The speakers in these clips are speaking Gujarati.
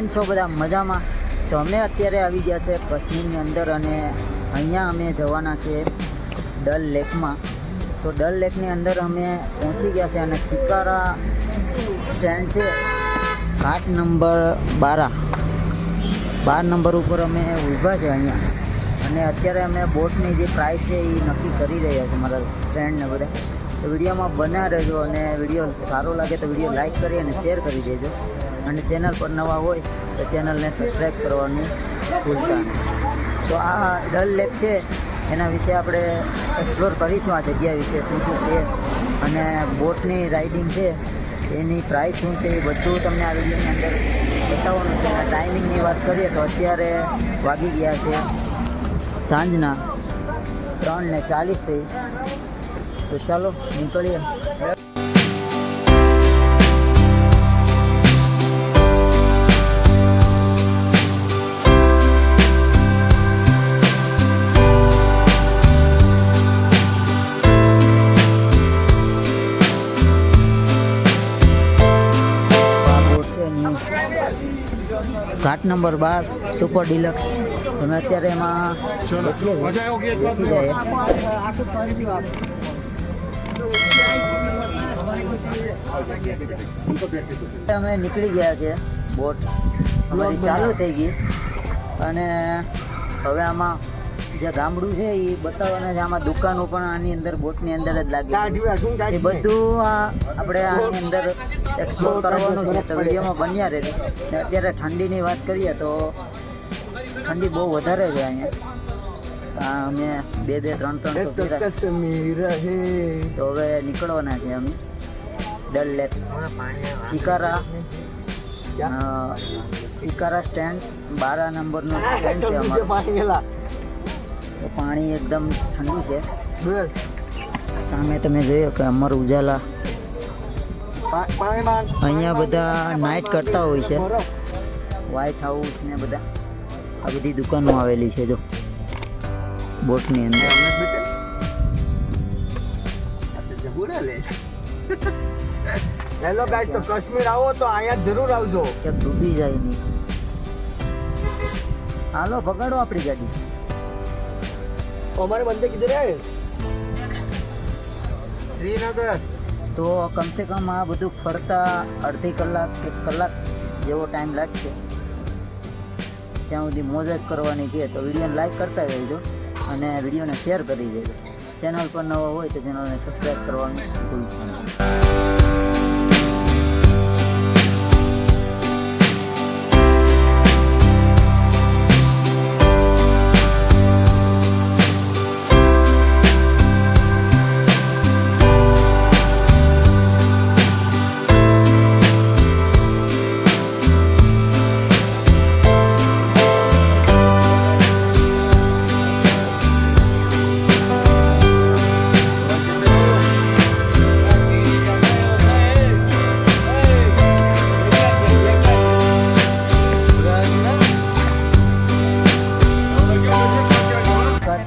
કેમ છો બધા મજામાં? તો અમે અત્યારે આવી ગયા છે કાશ્મીરની અંદર અને અહીંયા અમે જવાના છે ડલ લેકમાં. તો ડલ લેકની અંદર અમે પહોંચી ગયા છે અને શિકારા સ્ટેન્ડ છે ઘાટ નંબર 12 નંબર ઉપર અમે ઊભા છે અહીંયા. અને અત્યારે અમે બોટની જે પ્રાઇસ છે એ નક્કી કરી રહ્યા છે મારા ફ્રેન્ડને બધા. તો વિડીયોમાં બના રહેજો અને વિડીયો સારો લાગે તો વિડીયો લાઈક કરી અને શેર કરી દેજો. અને ચેનલ પર નવા હોય તો ચેનલને સબસ્ક્રાઈબ કરવાનું ભૂલતા નહીં. તો આ ડલ લેક છે એના વિશે આપણે એક્સપ્લોર કરીશું, આ જગ્યા વિશે શું શું છે અને બોટની રાઇડિંગ છે એની પ્રાઇસ શું છે એ બધું તમને આ વિડીયોની અંદર બતાવવાનું છે. અને ટાઈમિંગની વાત કરીએ તો અત્યારે વાગી ગયા છે સાંજના 3:40 થઈ. તો ચાલો નીકળીએ. ઘાટ નંબર 12 સુપર ડિલક્સ. તમે અત્યારે એમાં બેસી જાય. અમે નીકળી ગયા છે, બોટ અમારી ચાલુ થઈ ગઈ અને હવે આમાં જે ગામડું છે એ બતાવવાના છે. આમાં દુકાનો પણ આની અંદર બોટની અંદર જ લાગી એ બધું આપણે આની અંદર એક્સપ્લોર કરવાનું છે. તો વિડીયોમાં બન્યા રહે. અત્યારે ઠંડીની વાત કરીએ તો ઠંડી બહુ વધારે છે અહીંયા. અમે 2-3 તો હવે નીકળવાના છે અમે ડલ લેક શિકારા સ્ટેન્ડ 12 નંબરનું સ્ટેન્ડ છે અમારું. તો પાણી એકદમ ઠંડુ છે. સામે તમે જોયો કે અમર ઉજાલા અહીંયા બધા નાઇટ કરતા હોય છે. વ્હાઇટ હાઉસ ને બધા આ બધી દુકાનો આવેલી છે જો બોટની અંદર. હેલો ગાઈસ, તો કાશ્મીર આવો તો અહીંયા જરૂર આવજો, કે ડૂબી જાય નહીં. હાલો પકડો આપણી ગાડી. અમારે બંદે કિધર હે? શ્રીનગર. તો કમસે કમ આ બધું ફરતા અડધી કલાક 1 કલાક જેવો ટાઈમ લાગશે. ત્યાં સુધી મોજ જ કરવાની છે. તો વિડીયોને લાઈક કરતા રહેજો અને વિડીયોને શેર કરી દેજો. ચેનલ પર નવો હોય તો ચેનલને સબસ્ક્રાઈબ કરવાનું ભૂલતા નહીં.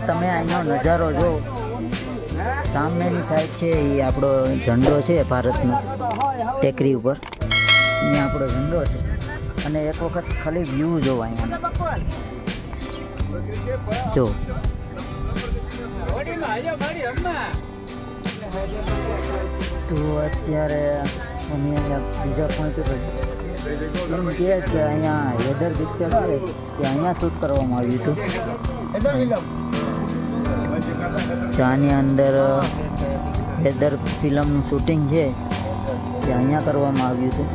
તમે અહીંનો નજારો જો. સામેની સાઈડ છે એ આપણો ઝંડો છે ભારતનો ટેકરી ઉપર. અહીંયા આપણો ઝંડો છે અને એક વખત ખાલી વ્યૂ જો અહીંયા જો. તો અત્યારે અમે અહીંયા બીજા પોઈન્ટ ઉપર એમ કહે કે અહીંયા વેધર પિક્ચર છે કે અહીંયા શૂટ કરવામાં આવ્યું હતું. ચાની અંદર વેધર ફિલ્મનું શૂટિંગ છે તે અહીંયા કરવામાં આવ્યું હતું.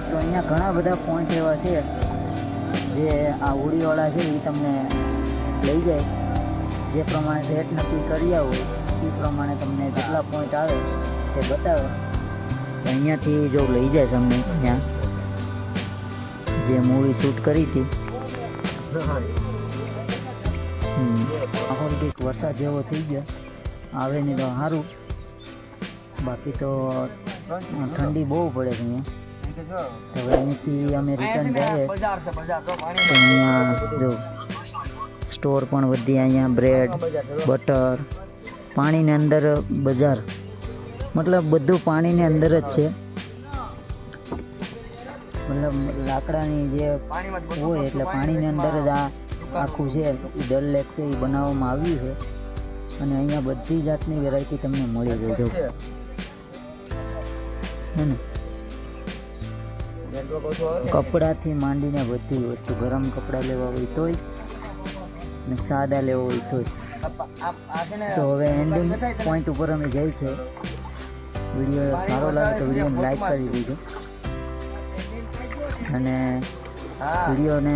તો અહીંયા ઘણા બધા પોઈન્ટ એવા છે જે આ હોડીવાળા છે એ તમને લઈ જાય. જે પ્રમાણે રેટ નક્કી કર્યા હોય એ પ્રમાણે તમને જેટલા પોઈન્ટ આવે તે બતાવે. તો અહીંયાથી જો લઈ જાય તમને ત્યાં જે મૂવી શૂટ કરી હતી. કંઈક વરસાદ જેવો થઈ ગયો, આવે નહીં તો સારું. બાકી તો ઠંડી બહુ પડે છે અહીંયા. તો હવે અહીંથી અમે રિટર્ન જઈએ. અહીંયા જો સ્ટોર પણ વધી. અહીંયા બ્રેડ, બટર, પાણીની અંદર બજાર મતલબ બધું પાણીની અંદર જ છે. મતલબ લાકડાની જે પાણીમાં જ બધું હોય એટલે પાણીની અંદર જ આ આખું છે એ ડલ લેક છે એ બનાવવામાં આવ્યું છે. અને અહીંયા બધી જાતની વેરાયટી તમને મળી જાય જો છે. હે ને નેટવર્ક ઓછું આવે ને. કપડાથી માંડીને બધી વસ્તુ, ગરમ કપડાં લેવા હોય તોય ને સાદા લેવા હોય તોય. આ છે ને તો હવે એન્ડિંગ પોઈન્ટ ઉપર અમે જઈ છે. વિડીયો સારો લાગે તો વિડીયોને લાઈક કરી દીજો અને હા વિડીયોને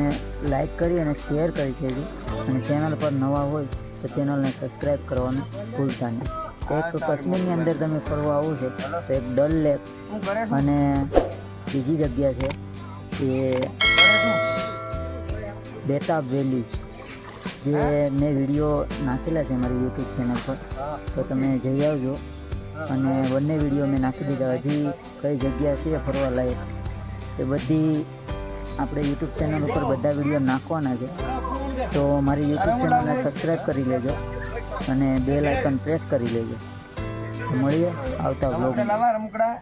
લાઈક કરી અને શેર કરી દેજો. અને ચેનલ પર નવા હોય તો ચેનલને સબસ્ક્રાઈબ કરવાનું ભૂલતા નહીં. એક કાશ્મીરની અંદર તમે ફરવા આવો છો તો એક ડલ લેક શું કરે છે? અને બીજી જગ્યા છે એ બેતાબ વેલી, જે મેં વિડીયો નાખેલા છે મારી યુટ્યુબ ચેનલ પર, તો તમે જઈ આવજો. અને બંને વિડીયો મેં નાખી દીધા. હજી કઈ જગ્યા છે ફરવા લાયક એ બધી આપણે યુટ્યુબ ચેનલ ઉપર બધા વિડીયો નાખવાના છે. તો મારી યુટ્યુબ ચેનલને સબસ્ક્રાઈબ કરી લેજો અને બેલ આઇકન પ્રેસ કરી લેજો. મળીએ આવતા બ્લોગમાં. લાવા રમકડા